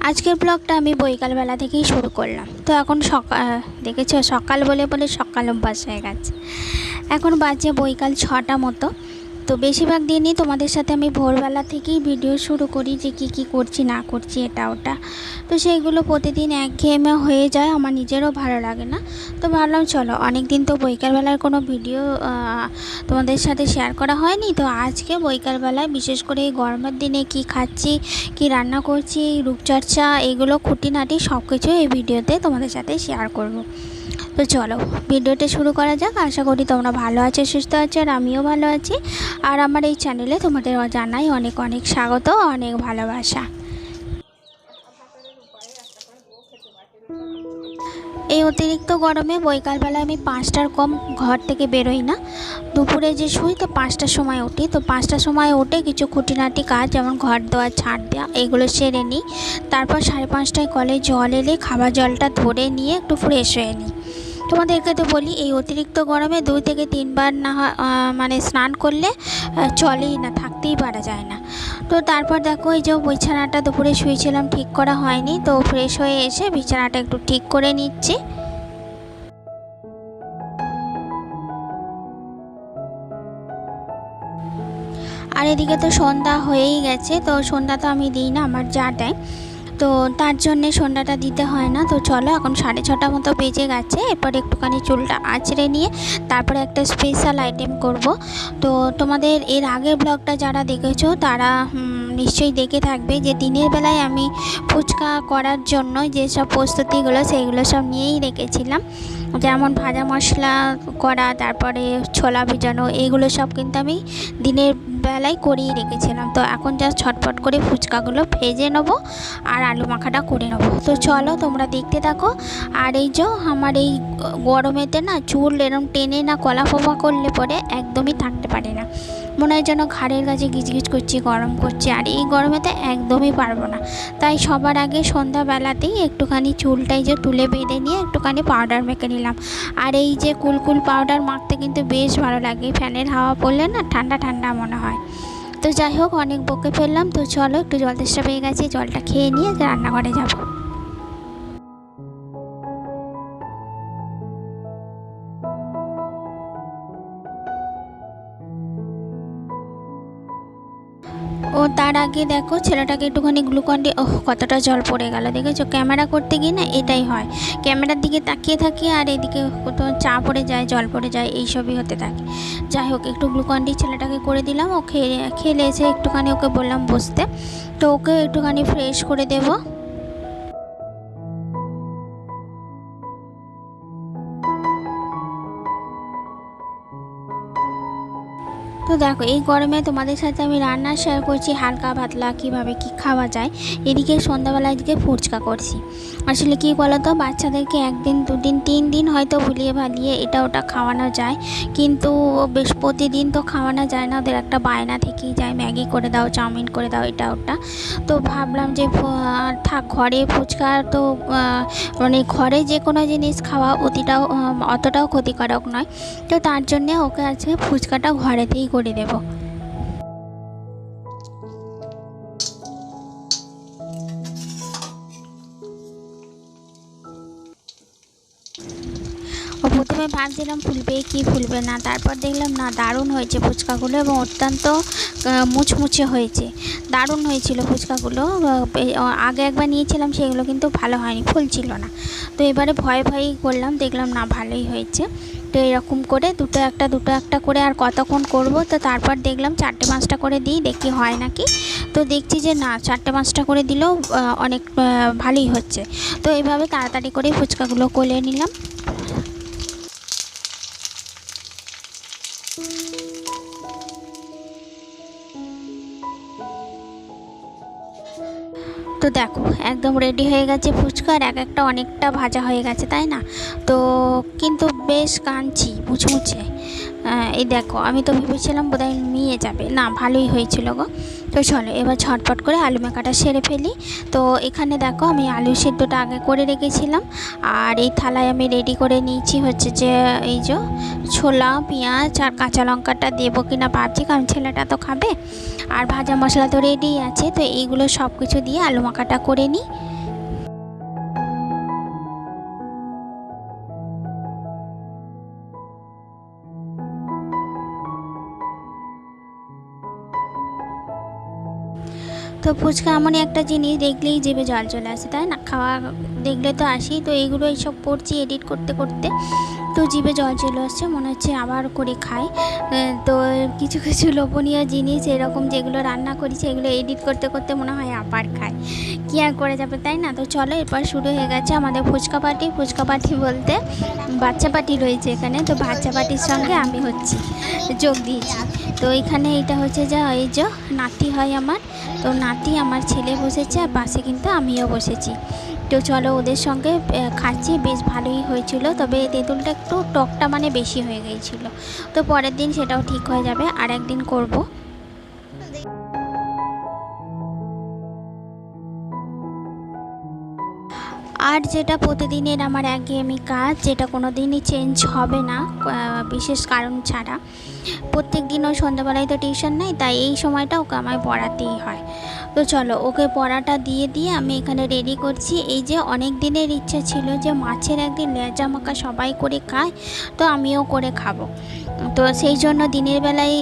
আজকের ব্লগটা আমি বৈকালবেলা থেকেই শুরু করলাম। তো এখন দেখেছো সকাল বলে বলে সকাল অভ্যাস হয়ে গেছে। এখন বাজে বৈকাল 6টা মতো। তো বেশিরভাগ দিনই তোমাদের সাথে আমি ভোরবেলা থেকেই ভিডিও শুরু করি যে কি করছি না করছি এটা ওটা। তো সেইগুলো প্রতিদিন একঘেয়েমে হয়ে যায়, আমার নিজেরও ভালো লাগে না। তো ভাবলাম চলো, অনেক দিন তো বৈকালবেলার কোনো ভিডিও তোমাদের সাথে শেয়ার করা হয়নি। তো আজকে বৈকালবেলায় বিশেষ করে এই গরমের দিনে কি খাচ্ছি, কি রান্না করছি, রূপচর্চা, এগুলো খুঁটিনাটি সব কিছু এই ভিডিওতে তোমাদের সাথে শেয়ার করব। তো চলো ভিডিওটা শুরু করা যাক। আশা করি তোমরা ভালো আছো, সুস্থ আছো, আর আমিও ভালো আছি। আর আমার এই চ্যানেলে তোমাদের জানাই অনেক অনেক স্বাগত, অনেক ভালোবাসা। এই অতিরিক্ত গরমে বৈকালবেলায় আমি 5টার কম ঘর থেকে বেরোই না। দুপুরে যে শুই তো 5টার সময় উঠি। তো 5টার সময় উঠে কিছু খুঁটিনাটি কাজ যেমন ঘর দেওয়া, ঝাড় দেওয়া, এগুলো সেরে নিই। তারপর 5:30টায় কলে জল এলে খাবার জলটা ধরে নিয়ে একটু ফ্রেশ হয়ে নিই। তোমাদেরকে তো বলি, এই অতিরিক্ত গরমে 2 থেকে 3 বার না মানে স্নান করলে চলেই না, থাকতেই পারা যায় না। তো তারপর দেখো, এই যে বিছানাটা দুপুরে শুয়েছিলাম ঠিক করা হয়নি, তো ফ্রেশ হয়ে এসে বিছানাটা একটু ঠিক করে নিচ্ছি। আর এদিকে তো সন্ধ্যা হয়েই গেছে। তো সন্ধ্যা তো আমি দিই না, আমার যা দেয়, তো তার জন্যে সন্ধ্যাটা দিতে হয় না। তো চলো, এখন 6:30 মতো বেজে গেছে। এরপর একটুখানি চুলটা আঁচড়ে নিয়ে তারপরে একটা স্পেশাল আইটেম করব। তো তোমাদের এর আগের ব্লগটা যারা দেখেছো তারা নিশ্চয়ই দেখে থাকবে যে দিনের বেলায় আমি ফুচকা করার জন্য যেসব প্রস্তুতিগুলো সেইগুলো সব নিয়েই রেখেছিলাম, যেমন ভাজা মশলা করা, তারপরে ছোলা ভিজানো, এগুলো সব কিন্তু আমি দিনের বেলায় করিয়ে রেখেছিলাম। তো এখন জাস্ট ছটফট করে ফুচকাগুলো ভেজে নেবো আর আলু মাখাটা করে নেবো। তো চলো তোমরা দেখতে থাকো। আর এই যে আমার এই গরমেতে না চুল এরম টেনে না কলা ফোপা করলে পরে একদমই থাকতে পারে না, মনে হয় যেন ঘাড়ের কাছে গিজগিজ করছি, গরম করছে। আর এই গরমেতে একদমই পারবো না। তাই সবার আগে সন্ধ্যাবেলাতেই একটুখানি চুলটাই যে তুলে বেঁধে নিয়ে একটুখানি পাউডার মেখে নিলাম। আর এই যে কুলকুল পাউডার মাখতে কিন্তু বেশ ভালো লাগে, ফ্যানের হাওয়া পড়লে না ঠান্ডা ঠান্ডা মনে হয়। তো যাই হোক, অনেক বকে ফেললাম। তো চলো, একটু জল তেষ্টা পেয়ে গেছে, জলটা খেয়ে নিয়ে রান্নাঘরে যাবো। ও তার আগে দেখো, ছেলেটাকে একটুখানি গ্লুকন-ডি, কতটা জল পড়ে গেল দেখেছো। ক্যামেরা করতে গিয়ে না এটাই হয়, ক্যামেরার দিকে তাকিয়ে থাকি আর এদিকে কোথাও চা পড়ে যায়, জল পড়ে যায়, এইসবই হতে থাকে। যাই হোক, একটু গ্লুকন-ডি ছেলেটাকে করে দিলাম। ও খেলে এসে একটুখানি ওকে বললাম বসতে। তো ওকে একটুখানি ফ্রেশ করে দেবো। তো দেখো, এই গরমে তোমাদের সাথে আমি রান্না শেয়ার করছি হালকা পাতলা, কীভাবে কি খাওয়া যায়। এদিকে সন্ধ্যাবেলা এদিকে ফুচকা করছি। আসলে কি বলো তো, বাচ্চাদেরকে 1 দিন 2 দিন 3 দিন হয়তো ভুলিয়ে ভালিয়ে এটা ওটা খাওয়ানো যায়, কিন্তু বেশ প্রতিদিন তো খাওয়ানো যায় না। ওদের একটা বায়না থেকেই যায়, ম্যাগি করে দাও, চাউমিন করে দাও, এটা ওটা। তো ভাবলাম যে থাক, ঘরে ফুচকা তো মানে ঘরে যে কোনো জিনিস খাওয়া অতটাও ক্ষতিকারক নয়। তো তার জন্যে ওকে আজকে ফুচকাটা ঘরেতেই করে দেবো। ও প্রথমে ভাবছিলাম ফুলবে কি ফুলবে না, তারপর দেখলাম না, দারুণ হয়েছে ফুচকাগুলো এবং অত্যন্ত মুচমুচে হয়েছে, দারুণ হয়েছিল ফুচকাগুলো। আগে একবার নিয়েছিলাম, সেগুলো কিন্তু ভালো হয়নি, ফুলছিল না। তো এবারে ভয়ে ভয়েই করলাম, দেখলাম না ভালোই হয়েছে। তো এরকম করে দুটো একটা করে আর কতক্ষণ করব। তো তারপর দেখলাম 4টে 5টা করে দিই, দেখি হয় নাকি। তো দেখছি যে না, 4টে 5টা করে দিলেও অনেক ভালোই হচ্ছে। তো এইভাবে তাড়াতাড়ি করে ফুচকাগুলো করে নিলাম। তো দেখো, একদম রেডি হয়ে গেছে ফুচকা, আর একটা অনেকটা ভাজা হয়ে গেছে, তাই না? তো কিন্তু বেশ কাঞ্চি মুচমুচে। এই দেখো, আমি তো ভেবেছিলাম বোধহয় নিয়ে যাবে, না ভালোই হয়েছিল গো। তো চলো এবার ঝটপট করে আলু মাখাটা সেরে ফেলি। তো এখানে দেখো, আমি আলু সেদ্ধটা আগে করে রেখেছিলাম। আর এই থালায় আমি রেডি করে নিয়েছি হচ্ছে যে এই যে ছোলা, পেঁয়াজ আর কাঁচা লঙ্কাটা দেবো কিনা ভাবছি, কারণ ছেলেটা তো খাবে। আর ভাজা মশলা তো রেডি আছে। তো এইগুলো সব কিছু দিয়ে আলু মাখাটা করে নিই। তো ফুচকা এমনই একটা জিনিস, দেখলেই জিভে জল চলে আসে, তাই না? খাওয়া দেখলে তো আসি। তো এইগুলো এইসব করছি এডিট করতে করতে, তো জিভে জল চলে আসছে, মনে হচ্ছে আবার করে খাই। তো কিছু কিছু লোভনীয় জিনিস এরকম যেগুলো রান্না করি সেগুলো এডিট করতে করতে মনে হয় আবার খাই, কী আর করে যাবে, তাই না? তো চলো, এরপর শুরু হয়ে গেছে আমাদের ফুচকা পার্টি। ফুচকা পার্টি বলতে বাচ্চা পার্টি রয়েছে এখানে, তো বাচ্চা পার্টির সঙ্গে আমি হচ্ছি, যোগ দিয়েছি। তো এখানে এটা হচ্ছে যে এই যে নাতি হয় আমার, তো নাতি আমার ছেলে বসেছে আর পাশে কিন্তু আমিও বসেছি। তো চলো ওদের সঙ্গে খাচ্ছি, বেশ ভালোই হয়েছিল, তবে তেঁতুলটা একটু টকটা মানে বেশি হয়ে গিয়েছিল। তো পরের দিন সেটাও ঠিক হয়ে যাবে, আর একদিন করব। আর যেটা প্রতিদিনের আমার একঘেয়েমি কাজ, যেটা কোনো দিনই চেঞ্জ হবে না বিশেষ কারণ ছাড়া, প্রত্যেক দিন ওই সন্ধ্যাবেলায় তো টিউশন নেই, তাই এই সময়টা ওকে আমায় পড়াতেই হয়। তো চলো ওকে পড়াটা দিয়ে দিয়ে আমি এখানে রেডি করছি। এই যে অনেক দিনের ইচ্ছা ছিল যে মাছের একদিন লেজা মাখা সবাই করে খায়, তো আমিও করে খাবো। তো সেই জন্য দিনের বেলায়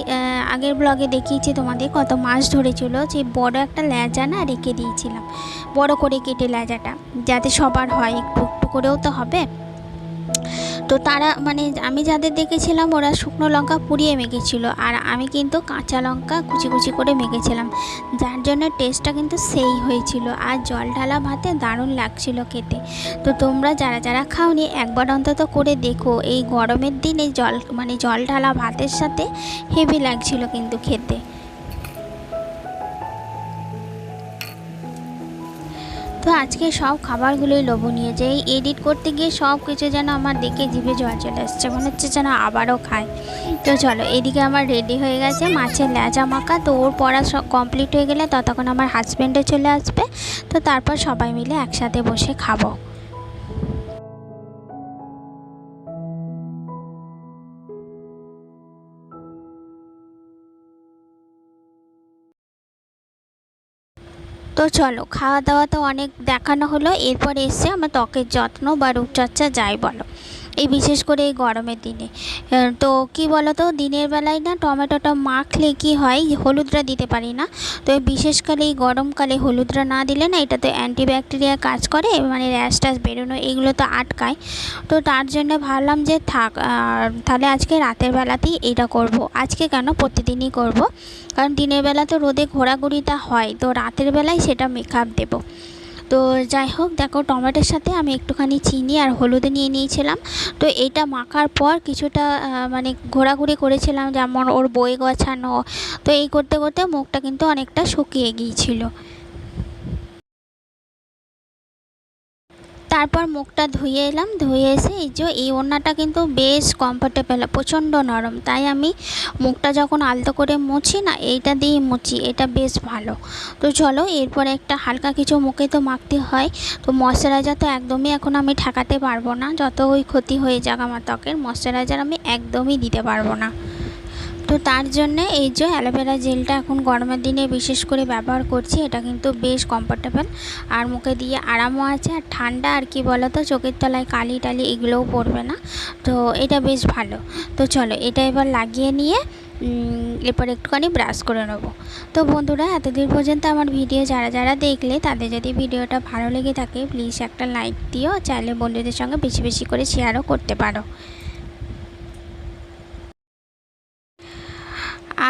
আগের ব্লগে দেখিয়েছি তোমাদের কত মাছ ধরেছিল, যে বড় একটা লেজা না রেখে দিয়েছিলাম, বড় করে কেটে লেজাটা, যাতে সবার হয়, একটু একটু করেও তো হবে। তো তারা মানে আমি যাদের দেখেছিলাম ওরা শুকনো লঙ্কা পুড়িয়ে মেখেছিল, আর আমি কিন্তু কাঁচা লঙ্কা কুচি কুচি করে মেখেছিলাম, যার জন্য টেস্টটা কিন্তু সেই হয়েছিল, আর জল ঢালা ভাতে দারুণ লাগছিল খেতে। তো তোমরা যারা যারা খাওনি একবার অন্তত করে দেখো, এই গরমের দিনে জল ঢালা ভাতের সাথে হেভি লাগছিল কিন্তু খেতে। তো আজকে সব খাবারগুলোই লোভনীয়, যে এই এডিট করতে গিয়ে সব কিছু যেন আমার দেখে জিভে জল চলে আসছে, মনে হচ্ছে যেন আবারও খাই। তো চলো, এদিকে আমার রেডি হয়ে গেছে মাছের লেজা মাখা। তো ওর পড়া সব কমপ্লিট হয়ে গেলে ততক্ষণ আমার হাজব্যান্ডও চলে আসবে, তো তারপর সবাই মিলে একসাথে বসে খাবো। তো চলো, খাওয়া দাওয়া তো অনেক দেখানো হলো, এরপর এসছে আমার ত্বকের যত্ন বা রূপচর্চা যাই বলো, এই বিশেষ করে এই গরমের দিনে। তো কি বলো তো, দিনের বেলায় না টমেটোটা মাখলে কি হয়, হলুদটা দিতে পারি না। তো বিশেষকালে এই গরমকালে হলুদটা না দিলে না, এটা তো অ্যান্টিব্যাকটেরিয়া কাজ করে, মানে র্যাশ ট্যাশ বেরোনো এগুলো তো আটকায়। তো তার জন্য ভাবলাম যে থাক, তাহলে আজকে রাতের বেলাতেই এটা করব। আজকে কেন, প্রতিদিনই করব, কারণ দিনের বেলা তো রোদে ঘোরাঘুরিটা হয়, তো রাতের বেলায় সেটা মেকআপ দেবো। তো যাই হোক, দেখো টমেটোর সাথে আমি একটুখানি চিনি আর হলুদ নিয়ে নিয়েছিলাম। তো এটা মাখার পর কিছুটা মানে ঘোরাঘুরি করেছিলাম, যেমন ওর বই গোছানো, তো এই করতে করতে মুখটা কিন্তু অনেকটা শুকিয়ে গিয়েছিল। তারপর মুখটা ধুয়ে এলাম, ধুয়ে এসে এই যে এই ওড়নাটা কিন্তু বেশ কমফোর্টেবল, প্রচণ্ড নরম, তাই আমি মুখটা যখন আলতো করে মুছি না, এইটা দিয়েই মুছি, এটা বেশ ভালো। তো চলো, এরপরে একটা হালকা কিছু মুখে তো মাখতে হয়। তো ময়শ্চারাইজার তো একদমই এখন আমি ঠেকাতে পারবো না, যত ওই ক্ষতি হয়ে যাক আমার ত্বকের, ময়শ্চারাইজার আমি একদমই দিতে পারবো না। তো তার জন্যে এই যে অ্যালোভেরা জেলটা এখন গরমের দিনে বিশেষ করে ব্যবহার করছি, এটা কিন্তু বেশ কমফোর্টেবল, আর মুখে দিয়ে আরামও আছে, আর ঠান্ডা, আর কি বলো তো, চোখের তলায় কালি টালি এগুলোও পড়বে না, তো এটা বেশ ভালো। তো চলো, এটা এবার লাগিয়ে নিয়ে এরপর একটুখানি ব্রাশ করে নেবো। তো বন্ধুরা, এতদিন পর্যন্ত আমার ভিডিও যারা যারা দেখলে, তাদের যদি ভিডিওটা ভালো লেগে থাকে প্লিজ একটা লাইক দিও, চাইলে বন্ধুদের সঙ্গে বেশি বেশি করে শেয়ারও করতে পারো।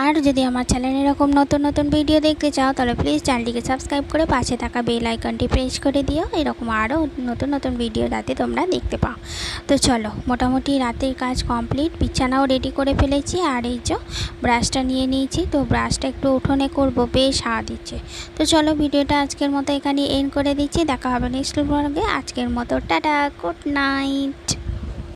আর যদি আমার চ্যানেলে এরকম নতুন নতুন ভিডিও দেখতে চাও, তাহলে প্লিজ চ্যানেলটিকে সাবস্ক্রাইব করে পাশে থাকা বেল আইকনটি প্রেস করে দিও, এরকম আরও নতুন নতুন ভিডিও রাতে তোমরা দেখতে পাও। তো চলো, মোটামুটি রাতের কাজ কমপ্লিট, বিছানাও রেডি করে ফেলেছি, আর এই যে ব্রাশটা নিয়ে নিয়েছি, তো ব্রাশটা একটু উঠোনে করবো, বেশ হাওয়া দিচ্ছে। তো চলো, ভিডিওটা আজকের মতো এখানে এন্ড করে দিচ্ছি, দেখা হবে নেক্সট ব্লগে। আজকের মতো টাটা, গুড নাইট।